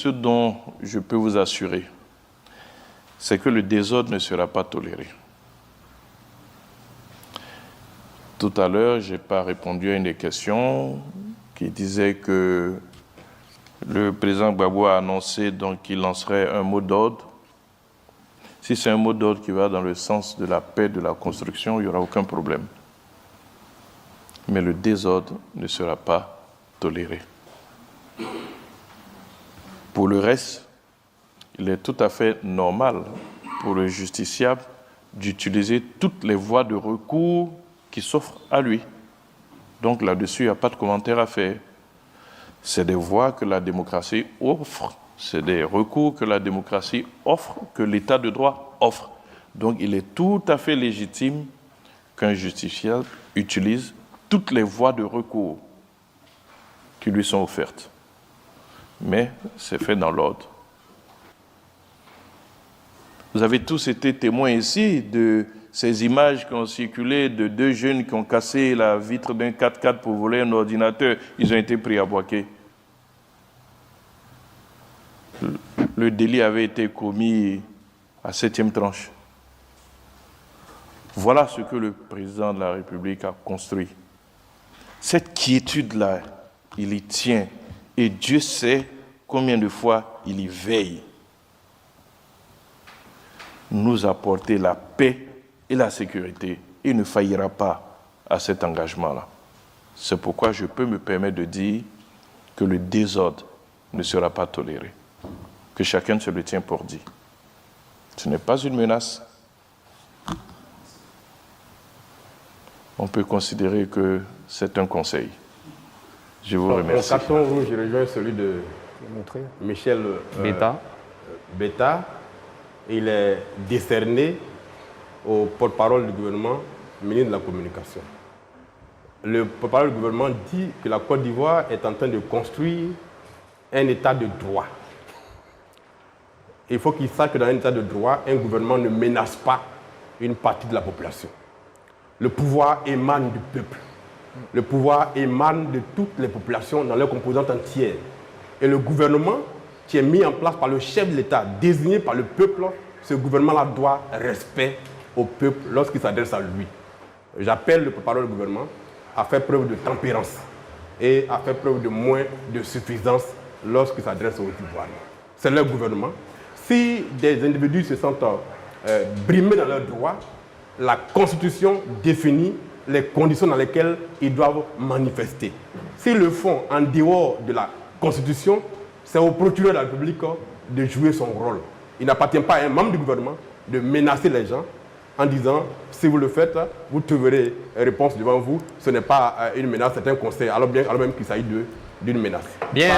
ce dont je peux vous assurer, c'est que le désordre ne sera pas toléré. Tout à l'heure, je n'ai pas répondu à une des questions qui disait que le président Gbagbo a annoncé qu'il lancerait un mot d'ordre. Si c'est un mot d'ordre qui va dans le sens de la paix, de la construction, il n'y aura aucun problème. Mais le désordre ne sera pas toléré. Pour le reste, il est tout à fait normal pour le justiciable d'utiliser toutes les voies de recours qui s'offrent à lui. Donc là-dessus, il n'y a pas de commentaire à faire. C'est des voies que la démocratie offre, c'est des recours que la démocratie offre, que l'État de droit offre. Donc il est tout à fait légitime qu'un justiciable utilise toutes les voies de recours qui lui sont offertes. Mais c'est fait dans l'ordre. Vous avez tous été témoins ici de ces images qui ont circulé de deux jeunes qui ont cassé la vitre d'un 4x4 pour voler un ordinateur. Ils ont été pris à Boaké. Le délit avait été commis à 7e tranche. Voilà ce que le président de la République a construit. Cette quiétude-là, il y tient. Et Dieu sait combien de fois il y veille. Nous apporter la paix et la sécurité. Il ne faillira pas à cet engagement-là. C'est pourquoi je peux me permettre de dire que le désordre ne sera pas toléré. Que chacun se le tient pour dit. Ce n'est pas une menace. On peut considérer que c'est un conseil. Je vous remercie. Mon carton rouge, je rejoins celui de Michel Beta. Il est décerné au porte-parole du gouvernement, ministre de la Communication. Le porte-parole du gouvernement dit que la Côte d'Ivoire est en train de construire un état de droit. Il faut qu'il sache que dans un état de droit, un gouvernement ne menace pas une partie de la population. Le pouvoir émane du peuple. Le pouvoir émane de toutes les populations dans leurs composantes entières. Et le gouvernement qui est mis en place par le chef de l'État, désigné par le peuple, ce gouvernement-là doit respect au peuple lorsqu'il s'adresse à lui. J'appelle le porte-parole du gouvernement à faire preuve de tempérance et à faire preuve de moins de suffisance lorsqu'il s'adresse aux Ivoiriens. C'est leur gouvernement. Si des individus se sentent brimés dans leurs droits, la Constitution définit les conditions dans lesquelles ils doivent manifester. S'ils le font en dehors de la Constitution, c'est au procureur de la République de jouer son rôle. Il n'appartient pas à un membre du gouvernement de menacer les gens en disant « si vous le faites, vous trouverez réponse devant vous ». Ce n'est pas une menace, c'est un conseil, alors même qu'il s'agit d'une menace. Bien.